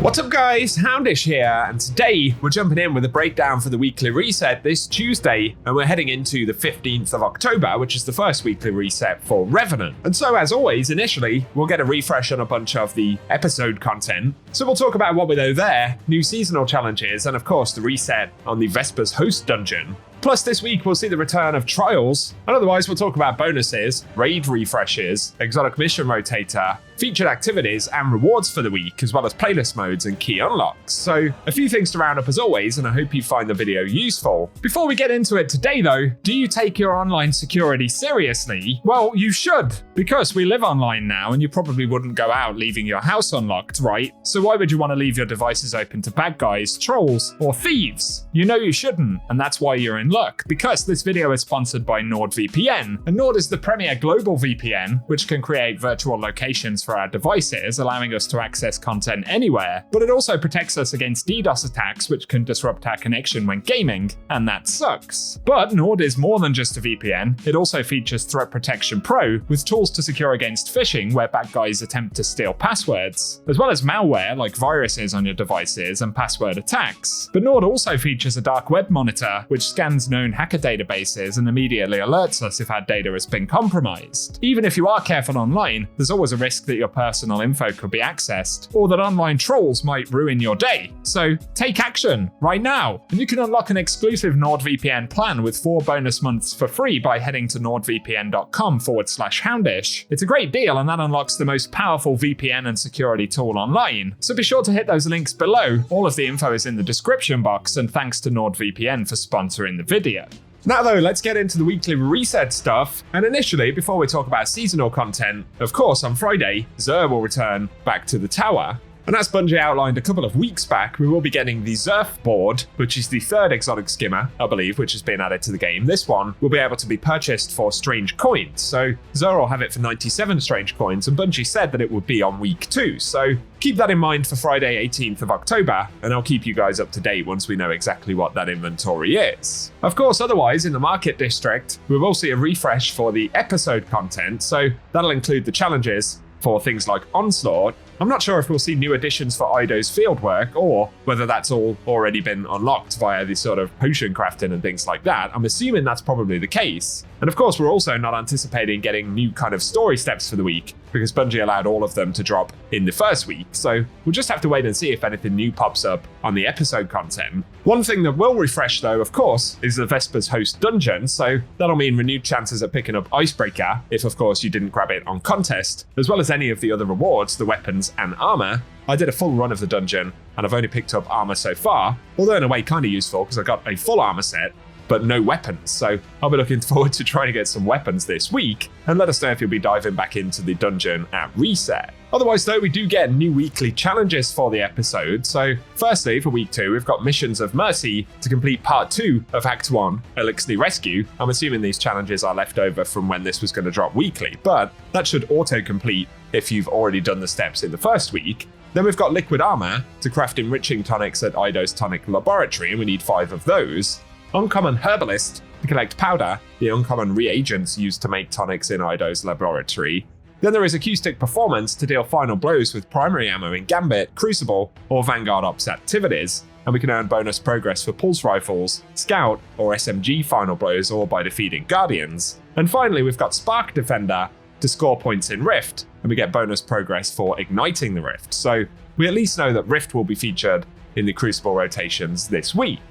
What's up guys, Houndish here, and today we're jumping in with a breakdown for the weekly reset this Tuesday, and we're heading into the 15th of October, which is the first weekly reset for Revenant. And so as always, initially, we'll get a refresh on a bunch of the episode content. So we'll talk about what we know there, new seasonal challenges, and of course the reset on the Vespers host dungeon. Plus this week we'll see the return of Trials, and otherwise we'll talk about bonuses, raid refreshes, exotic mission rotator, featured activities and rewards for the week, as well as playlist modes and key unlocks. So a few things to round up as always, and I hope you find the video useful. Before we get into it today though, do you take your online security seriously? Well, you should, because we live online now and you probably wouldn't go out leaving your house unlocked, right? So why would you want to leave your devices open to bad guys, trolls, or thieves? You know you shouldn't, and that's why you're in luck, because this video is sponsored by NordVPN, and Nord is the premier global VPN, which can create virtual locations for our devices, allowing us to access content anywhere, but it also protects us against DDoS attacks, which can disrupt our connection when gaming, and that sucks. But Nord is more than just a VPN, it also features Threat Protection Pro, with tools to secure against phishing where bad guys attempt to steal passwords, as well as malware like viruses on your devices and password attacks. But Nord also features a dark web monitor, which scans known hacker databases and immediately alerts us if our data has been compromised. Even if you are careful online, there's always a risk that your personal info could be accessed, or that online trolls might ruin your day. So take action right now, and you can unlock an exclusive NordVPN plan with 4 bonus months for free by heading to nordvpn.com/houndish. It's a great deal, and that unlocks the most powerful VPN and security tool online. So be sure to hit those links below. All of the info is in the description box, and thanks to NordVPN for sponsoring the video. Now though, let's get into the weekly reset stuff, and initially, before we talk about seasonal content, of course on Friday, Xur will return back to the tower. And as Bungie outlined a couple of weeks back, we will be getting the Xurf board, which is the third exotic skimmer, I believe, which has been added to the game. This one will be able to be purchased for strange coins. So Xur will have it for 97 strange coins, and Bungie said that it would be on week 2. So keep that in mind for Friday 18th of October, and I'll keep you guys up to date once we know exactly what that inventory is. Of course, otherwise, in the market district, we will see a refresh for the episode content, so that'll include the challenges for things like Onslaught. I'm not sure if we'll see new additions for Ido's fieldwork, or whether that's all already been unlocked via the sort of potion crafting and things like that. I'm assuming that's probably the case. And of course, we're also not anticipating getting new kind of story steps for the week, because Bungie allowed all of them to drop in the first week. So we'll just have to wait and see if anything new pops up on the episode content. One thing that will refresh though, of course, is the Vespers host dungeon. So that'll mean renewed chances at picking up Icebreaker, if of course you didn't grab it on contest, as well as any of the other rewards, the weapons and armor. I did a full run of the dungeon, and I've only picked up armor so far, although in a way kind of useful because I got a full armor set, but no weapons. So I'll be looking forward to trying to get some weapons this week, and let us know if you'll be diving back into the dungeon at reset. Otherwise though, we do get new weekly challenges for the episode. So firstly, for week 2, we've got Missions of Mercy to complete part 2 of Act 1, Elixir Rescue. I'm assuming these challenges are left over from when this was going to drop weekly, but that should auto-complete if you've already done the steps in the first week. Then we've got Liquid Armor to craft enriching tonics at Ido's Tonic Laboratory, and we need 5 of those. Uncommon Herbalist to collect powder, the uncommon reagents used to make tonics in Ido's laboratory. Then there is Acoustic Performance to deal final blows with primary ammo in Gambit, Crucible, or Vanguard Ops activities, and we can earn bonus progress for Pulse Rifles, Scout, or SMG final blows, or by defeating Guardians. And finally, we've got Spark Defender to score points in Rift, and we get bonus progress for igniting the Rift. So we at least know that Rift will be featured in the Crucible rotations this week.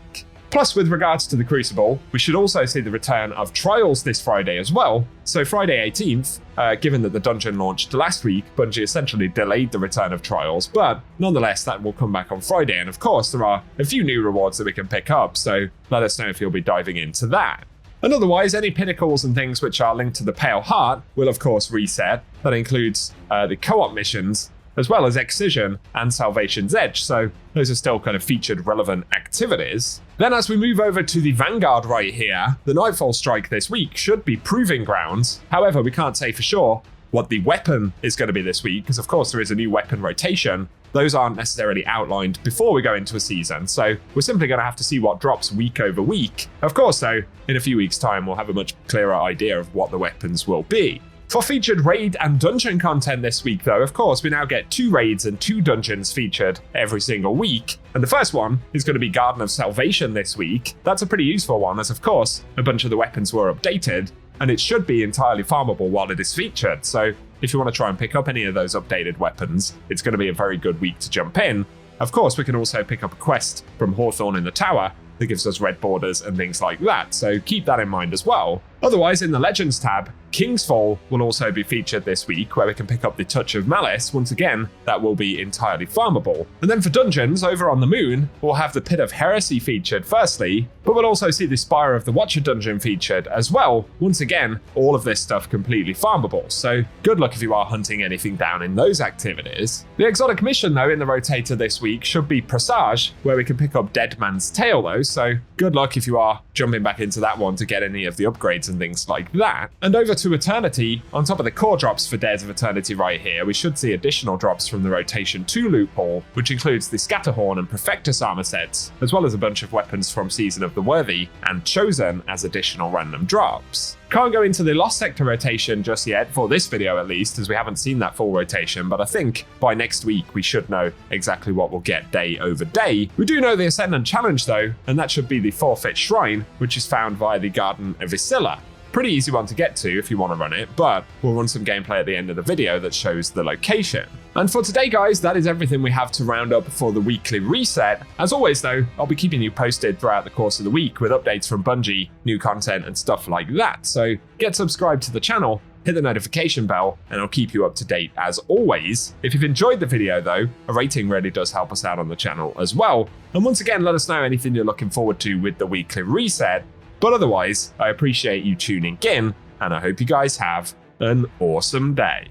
Plus, with regards to the Crucible, we should also see the return of Trials this Friday as well. So Friday 18th, given that the dungeon launched last week, Bungie essentially delayed the return of Trials, but nonetheless, that will come back on Friday. And of course, there are a few new rewards that we can pick up, so let us know if you'll be diving into that. And otherwise, any pinnacles and things which are linked to the Pale Heart will of course reset. That includes the co-op missions, as well as Excision and Salvation's Edge, so those are still kind of featured relevant activities. Then as we move over to the Vanguard right here, the Nightfall strike this week should be Proving Grounds. However, we can't say for sure what the weapon is going to be this week, because of course there is a new weapon rotation. Those aren't necessarily outlined before we go into a season, so we're simply going to have to see what drops week over week. Of course though, in a few weeks' time we'll have a much clearer idea of what the weapons will be. For featured raid and dungeon content this week though, of course, we now get 2 raids and 2 dungeons featured every single week. And the first one is going to be Garden of Salvation this week. That's a pretty useful one as of course, a bunch of the weapons were updated and it should be entirely farmable while it is featured. So if you want to try and pick up any of those updated weapons, it's going to be a very good week to jump in. Of course, we can also pick up a quest from Hawthorne in the Tower that gives us red borders and things like that, so keep that in mind as well. Otherwise, in the Legends tab, King's Fall will also be featured this week, where we can pick up the Touch of Malice. Once again, that will be entirely farmable. And then for dungeons, over on the Moon, we'll have the Pit of Heresy featured firstly, but we'll also see the Spire of the Watcher dungeon featured as well. Once again, all of this stuff completely farmable, so good luck if you are hunting anything down in those activities. The exotic mission though in the rotator this week should be Presage, where we can pick up Dead Man's Tale though, so good luck if you are jumping back into that one to get any of the upgrades and things like that. And over to Eternity, on top of the core drops for Dares of Eternity right here, we should see additional drops from the Rotation 2 loophole, which includes the Scatterhorn and Perfectus armor sets, as well as a bunch of weapons from Season of the Worthy and Chosen as additional random drops. Can't go into the Lost Sector rotation just yet, for this video at least, as we haven't seen that full rotation, but I think by next week we should know exactly what we'll get day over day. We do know the Ascendant Challenge though, and that should be the Forfeit Shrine, which is found via the Garden of Isilla. Pretty easy one to get to if you want to run it, but we'll run some gameplay at the end of the video that shows the location. And for today guys, that is everything we have to round up for the weekly reset. As always though, I'll be keeping you posted throughout the course of the week with updates from Bungie, new content and stuff like that. So get subscribed to the channel, hit the notification bell, and I'll keep you up to date as always. If you've enjoyed the video though, a rating really does help us out on the channel as well. And once again, let us know anything you're looking forward to with the weekly reset. But otherwise, I appreciate you tuning in, and I hope you guys have an awesome day.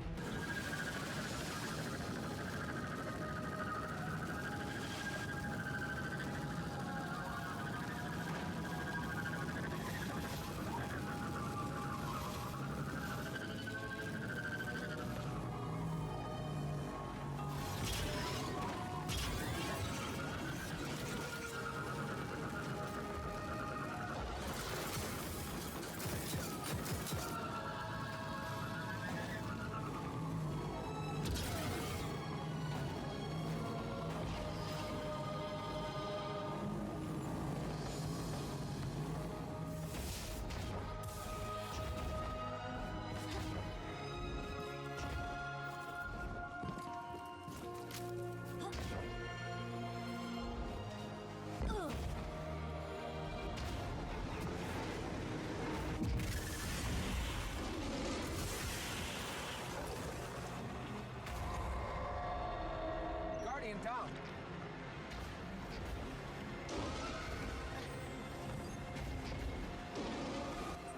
Down.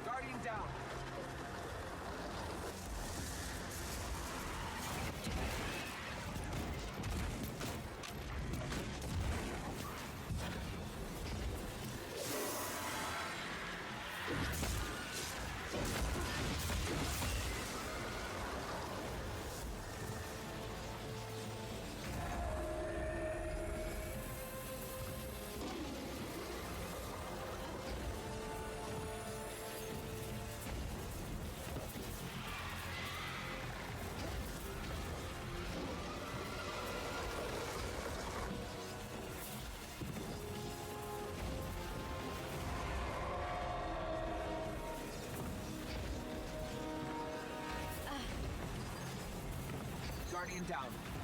Guardian down. Guardian down.